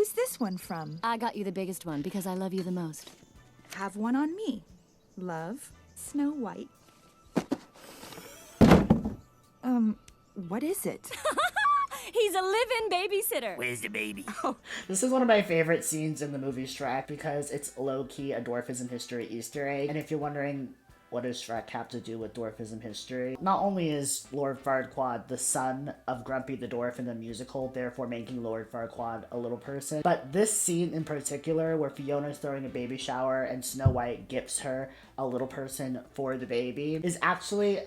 Who's this one from? I got you the biggest one because I love you the most. Have one on me. Love, Snow White. What is it? He's a live-in babysitter. Where's the baby? Oh, This is one of my favorite scenes in the movie Shrek because it's low-key a Dwarfism history Easter egg. And if you're wondering, what does Shrek have to do with Dwarfism history? Not only is Lord Farquaad the son of Grumpy the Dwarf in the musical, therefore making Lord Farquaad a little person, but this scene in particular where Fiona's throwing a baby shower and Snow White gifts her a little person for the baby is actually,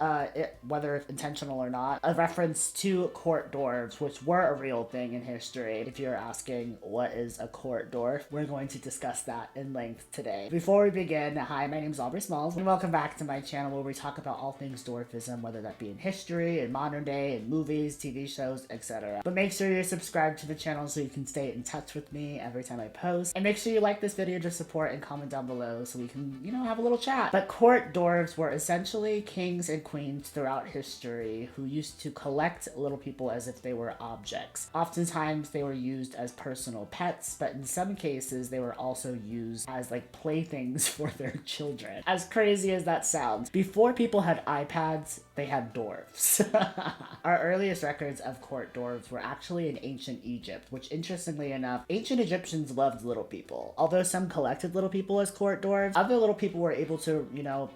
whether intentional or not, a reference to court dwarves, which were a real thing in history. If you're asking what is a court dwarf, we're going to discuss that in length today. Before we begin, hi, my name is Aubrey Smalls, and welcome back to my channel where we talk about all things dwarfism, whether that be in history, in modern day, in movies, TV shows, etc. But make sure you're subscribed to the channel so you can stay in touch with me every time I post. And make sure you like this video to support and comment down below so we can, have a little chat. But court dwarves were essentially kings and queens throughout history who used to collect little people as if they were objects. Oftentimes they were used as personal pets, but in some cases they were also used as like playthings for their children. As crazy as that sounds, before people had iPads, they had dwarfs. Our earliest records of court dwarves were actually in ancient Egypt, which interestingly enough, ancient Egyptians loved little people. Although some collected little people as court dwarves, other little people were able to,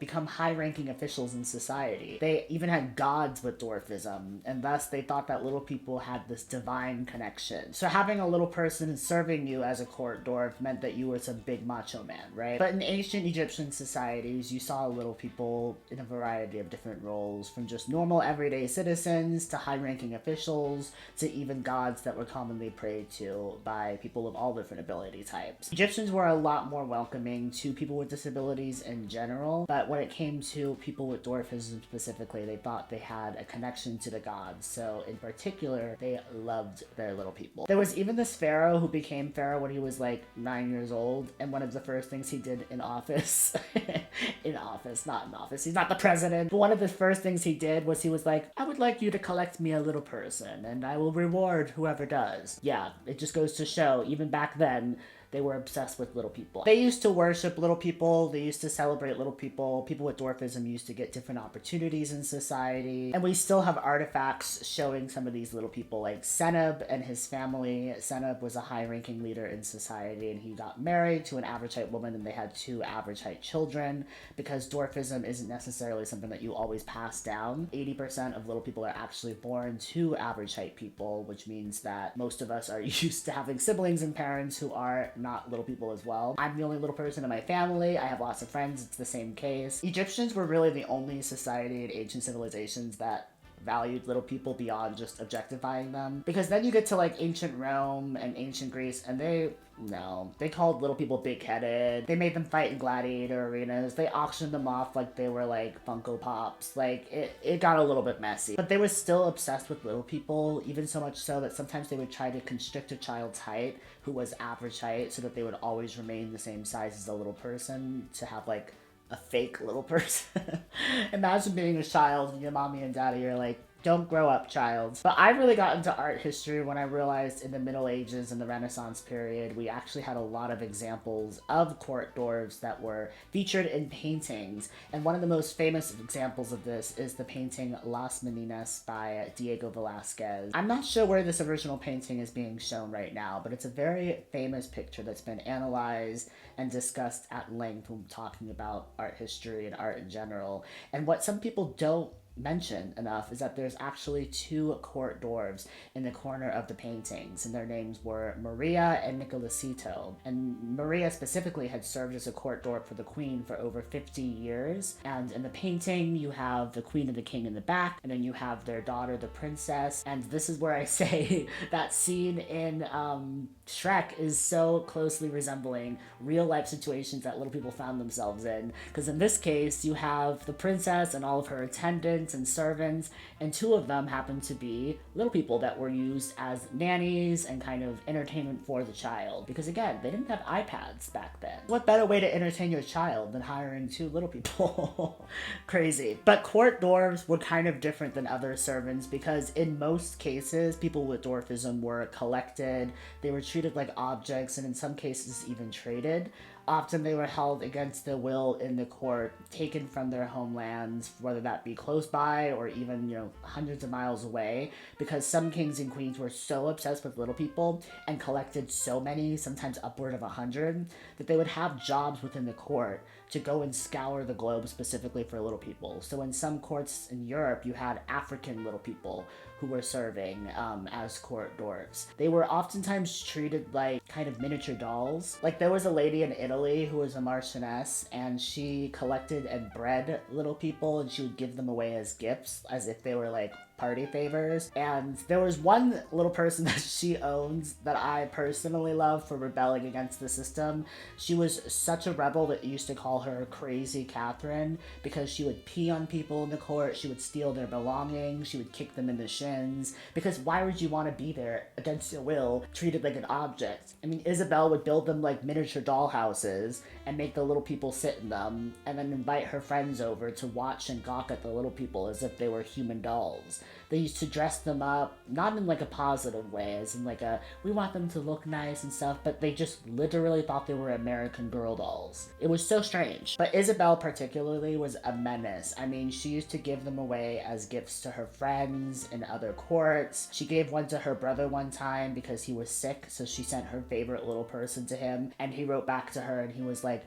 become high-ranking officials in society. They even had gods with dwarfism, and thus they thought that little people had this divine connection. So having a little person serving you as a court dwarf meant that you were some big macho man, right? But in ancient Egyptian societies, you saw little people in a variety of different roles, from just normal everyday citizens to high-ranking officials to even gods that were commonly prayed to by people of all different ability types. Egyptians were a lot more welcoming to people with disabilities in general, but when it came to people with dwarfism specifically, they thought they had a connection to the gods. So in particular, they loved their little people. There was even this pharaoh who became pharaoh when he was like 9 years old, and one of the first things he did in office, not in office, he's not the president, but one of the first things he did was he was like, I would like you to collect me a little person, and I will reward whoever does. Yeah, it just goes to show, even back then, they were obsessed with little people. They used to worship little people, they used to celebrate little people. People with dwarfism used to get different opportunities in society. And we still have artifacts showing some of these little people, like Seneb and his family. Seneb was a high-ranking leader in society, and he got married to an average height woman, and they had 2 average height children. Because dwarfism isn't necessarily something that you always pass down. 80% of little people are actually born to average height people, which means that most of us are used to having siblings and parents who are not little people as well. I'm the only little person in my family. I have lots of friends. It's the same case. Egyptians were really the only society in ancient civilizations that valued little people beyond just objectifying them. Because then you get to like ancient Rome and ancient Greece, and they called little people big-headed. They made them fight in gladiator arenas. They auctioned them off like they were like Funko Pops. Like it got a little bit messy. But they were still obsessed with little people, even so much so that sometimes they would try to constrict a child's height who was average height so that they would always remain the same size as a little person to have like a fake little person. Imagine being a child and your mommy and daddy are like, don't grow up, child. But I really got into art history when I realized in the Middle Ages and the Renaissance period, we actually had a lot of examples of court dwarves that were featured in paintings. And one of the most famous examples of this is the painting Las Meninas by Diego Velázquez. I'm not sure where this original painting is being shown right now, but it's a very famous picture that's been analyzed and discussed at length when talking about art history and art in general. And what some people don't mention enough is that there's actually 2 court dwarves in the corner of the paintings, and their names were Maria and Nicolásito. And Maria specifically had served as a court dwarf for the queen for over 50 years. And in the painting, you have the queen and the king in the back, and then you have their daughter, the princess. And this is where I say that scene in Shrek is so closely resembling real life situations that little people found themselves in. Because in this case, you have the princess and all of her attendants attendants and servants, and 2 of them happened to be little people that were used as nannies and kind of entertainment for the child. Because again, they didn't have iPads back then. What better way to entertain your child than hiring 2 little people? Crazy. But court dwarves were kind of different than other servants because in most cases, people with dwarfism were collected, they were treated like objects, and in some cases even traded. Often they were held against their will in the court, taken from their homelands, whether that be close by or even, hundreds of miles away, because some kings and queens were so obsessed with little people and collected so many, sometimes upward of 100, that they would have jobs within the court to go and scour the globe specifically for little people. So in some courts in Europe, you had African little people who were serving as court dwarfs. They were oftentimes treated like kind of miniature dolls. Like there was a lady in Italy who was a marchioness, and she collected and bred little people, and she would give them away as gifts as if they were like party favors. And there was one little person that she owns that I personally love for rebelling against the system. She was such a rebel that you used to call her Crazy Catherine, because she would pee on people in the court, she would steal their belongings, she would kick them in the shins, because why would you want to be there against your will, treated like an object? I mean, Isabel would build them like miniature doll houses and make the little people sit in them, and then invite her friends over to watch and gawk at the little people as if they were human dolls. They used to dress them up, not in like a positive way, as in like we want them to look nice and stuff, but they just literally thought they were American Girl dolls. It was so strange. But Isabel particularly was a menace. I mean, she used to give them away as gifts to her friends in other courts. She gave one to her brother one time because he was sick, so she sent her favorite little person to him, and he wrote back to her and he was like,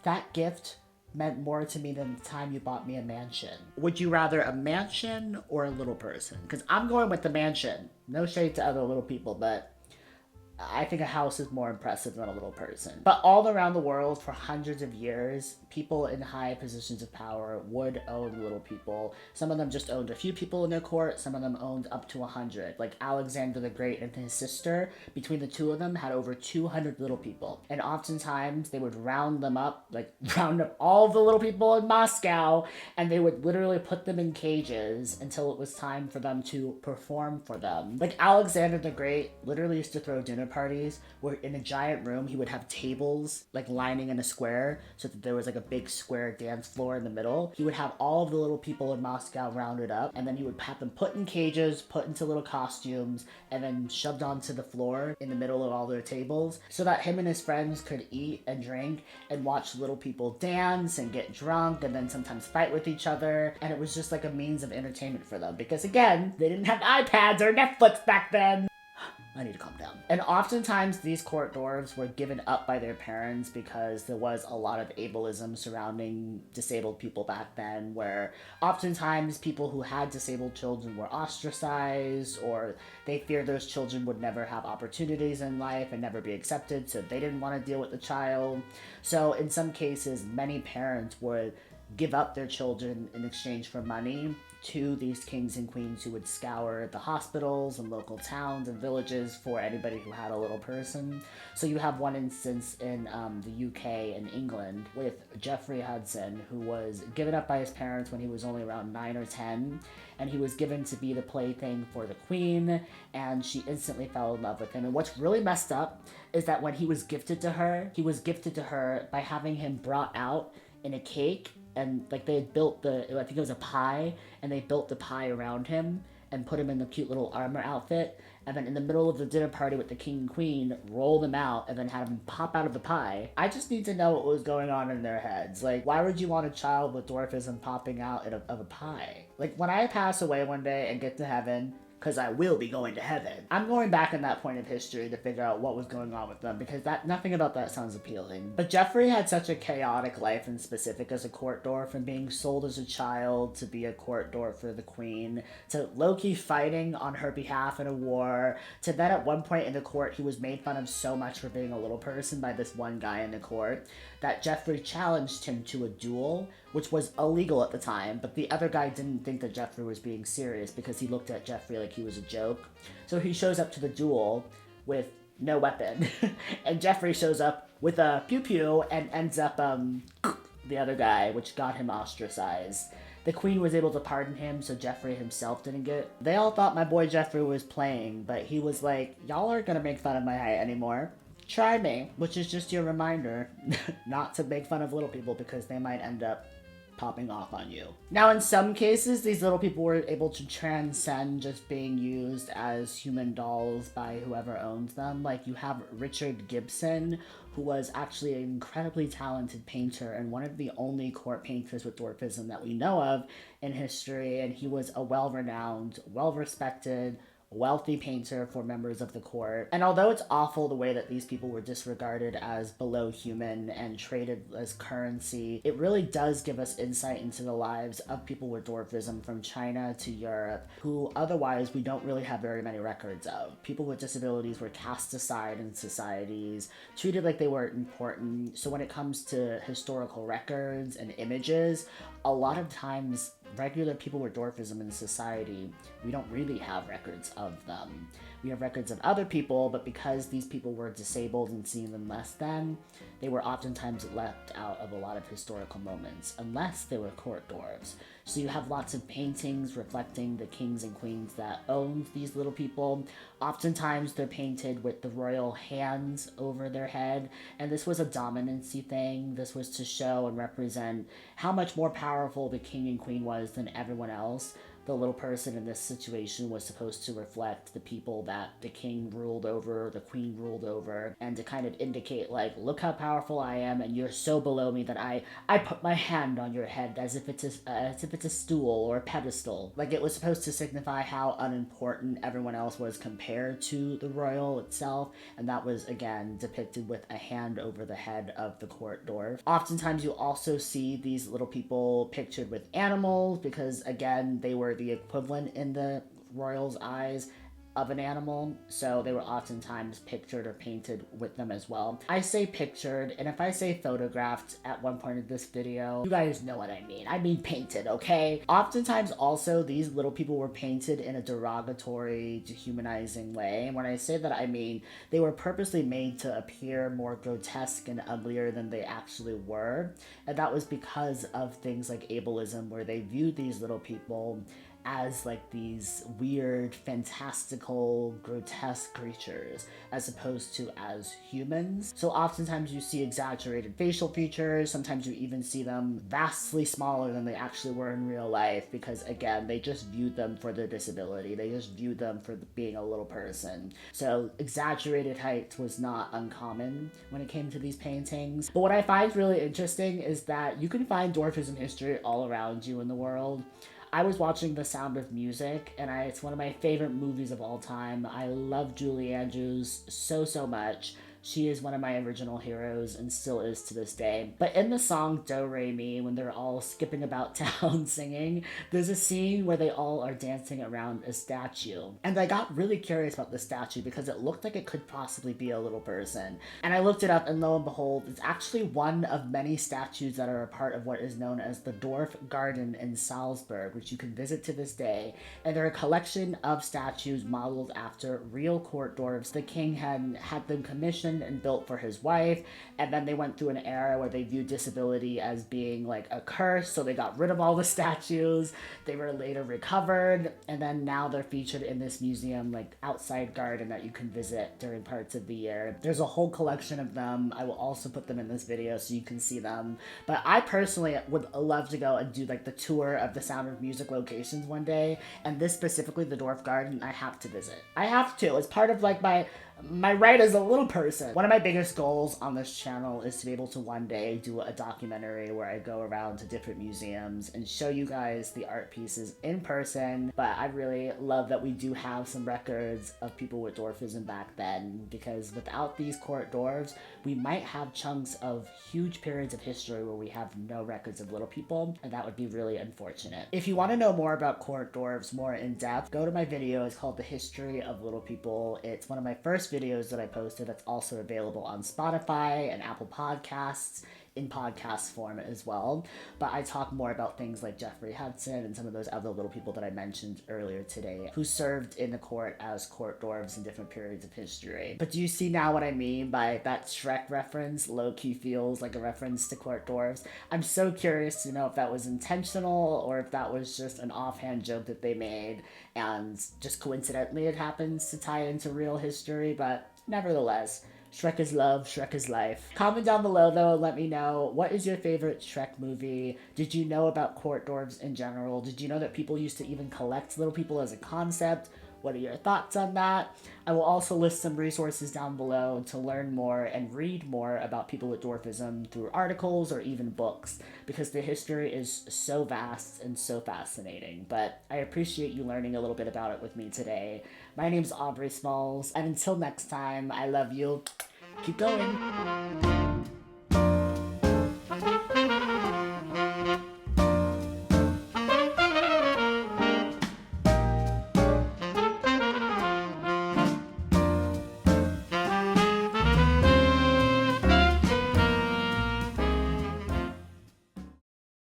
"That gift meant more to me than the time you bought me a mansion. Would you rather a mansion or a little person?" Because I'm going with the mansion. No shade to other little people, but I think a house is more impressive than a little person. But all around the world for hundreds of years, people in high positions of power would own little people. Some of them just owned a few people in their court. Some of them owned up to 100. Like Alexander the Great and his sister, between the 2 of them, had over 200 little people. And oftentimes they would round them up, like round up all the little people in Moscow, and they would literally put them in cages until it was time for them to perform for them. Like Alexander the Great literally used to throw dinner parties where in a giant room he would have tables like lining in a square so that there was like a big square dance floor in the middle. He would have all of the little people in Moscow rounded up, and then he would have them put in cages, put into little costumes, and then shoved onto the floor in the middle of all their tables so that him and his friends could eat and drink and watch little people dance and get drunk and then sometimes fight with each other. And it was just like a means of entertainment for them because again, they didn't have iPads or Netflix back then. I need to calm down. And oftentimes these court dwarves were given up by their parents because there was a lot of ableism surrounding disabled people back then, where oftentimes people who had disabled children were ostracized, or they feared those children would never have opportunities in life and never be accepted, so they didn't want to deal with the child. So in some cases, many parents would give up their children in exchange for money to these kings and queens who would scour the hospitals and local towns and villages for anybody who had a little person. So you have one instance in the UK and England with Geoffrey Hudson, who was given up by his parents when he was only around 9 or 10, and he was given to be the plaything for the queen, and she instantly fell in love with him. And what's really messed up is that when he was gifted to her by having him brought out in a cake, and like they had built I think it was a pie, and they built the pie around him and put him in the cute little armor outfit, and then in the middle of the dinner party with the king and queen, roll them out and then have him pop out of the pie. I just need to know what was going on in their heads. Like, why would you want a child with dwarfism popping out of a pie? Like, when I pass away one day and get to heaven, because I will be going to heaven, I'm going back in that point of history to figure out what was going on with them, because nothing about that sounds appealing. But Geoffrey had such a chaotic life in specific as a court dwarf, from being sold as a child to be a court dwarf for the queen, to Loki fighting on her behalf in a war, to then at one point in the court he was made fun of so much for being a little person by this one guy in the court that Geoffrey challenged him to a duel, which was illegal at the time, but the other guy didn't think that Geoffrey was being serious because he looked at Geoffrey like he was a joke. So he shows up to the duel with no weapon, and Geoffrey shows up with a pew-pew and ends up the other guy, which got him ostracized. The queen was able to pardon him, so Jeffrey himself didn't get. They all thought my boy Jeffrey was playing, but he was like, y'all aren't gonna make fun of my height anymore. Try me, which is just your reminder not to make fun of little people because they might end up popping off on you. Now, in some cases, these little people were able to transcend just being used as human dolls by whoever owns them. Like, you have Richard Gibson, who was actually an incredibly talented painter and one of the only court painters with dwarfism that we know of in history, and he was a well-renowned, well-respected, wealthy painter for members of the court. And although it's awful the way that these people were disregarded as below human and traded as currency, it really does give us insight into the lives of people with dwarfism from China to Europe, who otherwise we don't really have very many records of. People with disabilities were cast aside in societies, treated like they weren't important. So when it comes to historical records and images, a lot of times regular people with dwarfism in society, we don't really have records of them. We have records of other people, but because these people were disabled and seen them less than, they were oftentimes left out of a lot of historical moments, unless they were court dwarves. So you have lots of paintings reflecting the kings and queens that owned these little people. Oftentimes they're painted with the royal hands over their head, and this was a dominancy thing. This was to show and represent how much more powerful the king and queen was than everyone else. The little person in this situation was supposed to reflect the people that the king ruled over, the queen ruled over, and to kind of indicate, like, look how powerful I am, and you're so below me that I put my hand on your head as if it's a stool or a pedestal. Like, it was supposed to signify how unimportant everyone else was compared to the royal itself, and that was, again, depicted with a hand over the head of the court dwarf. Oftentimes you also see these little people pictured with animals, because, again, they were the equivalent in the royals' eyes of an animal, so they were oftentimes pictured or painted with them as well. I say pictured, and if I say photographed at one point of this video, you guys know what I mean. I mean painted, okay? Oftentimes also, these little people were painted in a derogatory, dehumanizing way, and when I say that, I mean they were purposely made to appear more grotesque and uglier than they actually were, and that was because of things like ableism, where they viewed these little people as like these weird, fantastical, grotesque creatures, as opposed to as humans. So oftentimes you see exaggerated facial features, sometimes you even see them vastly smaller than they actually were in real life, because again, they just viewed them for their disability, they just viewed them for being a little person. So exaggerated height was not uncommon when it came to these paintings. But what I find really interesting is that you can find dwarfism history all around you in the world. I was watching The Sound of Music, and it's one of my favorite movies of all time. I love Julie Andrews so much. She is one of my original heroes and still is to this day. But in the song Do Re Mi, when they're all skipping about town singing, there's a scene where they all are dancing around a statue. And I got really curious about the statue because it looked like it could possibly be a little person. And I looked it up, and lo and behold, it's actually one of many statues that are a part of what is known as the Dwarf Garden in Salzburg, which you can visit to this day. And they're a collection of statues modeled after real court dwarves. The king had them commissioned and built for his wife, and then they went through an era where they viewed disability as being like a curse, so they got rid of all the statues. They were later recovered, and then now they're featured in this museum, like outside garden, that you can visit during parts of the year. There's a whole collection of them. I will also put them in this video so you can see them. But I personally would love to go and do like the tour of the Sound of Music locations one day, and this specifically, the Dwarf Garden, I have to visit. I have to. It's part of like my right as a little person. One of my biggest goals on this channel is to be able to one day do a documentary where I go around to different museums and show you guys the art pieces in person. But I really love that we do have some records of people with dwarfism back then, because without these court dwarves, we might have chunks of huge periods of history where we have no records of little people, and that would be really unfortunate. If you want to know more about court dwarves more in depth, go to my video. It's called The History of Little People. It's one of my first videos that I posted that's also available on Spotify and Apple Podcasts. in podcast form as well. But I talk more about things like Jeffrey Hudson and some of those other little people that I mentioned earlier today who served in the court as court dwarves in different periods of history. But do you see now what I mean by that Shrek reference low-key feels like a reference to court dwarves? I'm so curious to know if that was intentional or if that was just an offhand joke that they made and just coincidentally it happens to tie into real history, but nevertheless, Shrek is love, Shrek is life. Comment down below though and let me know, what is your favorite Shrek movie? Did you know about court dwarves in general? Did you know that people used to even collect little people as a concept? What are your thoughts on that? I will also list some resources down below to learn more and read more about people with dwarfism through articles or even books, because the history is so vast and so fascinating. But I appreciate you learning a little bit about it with me today. My name's Aubrey Smalls, and until next time, I love you. Keep going.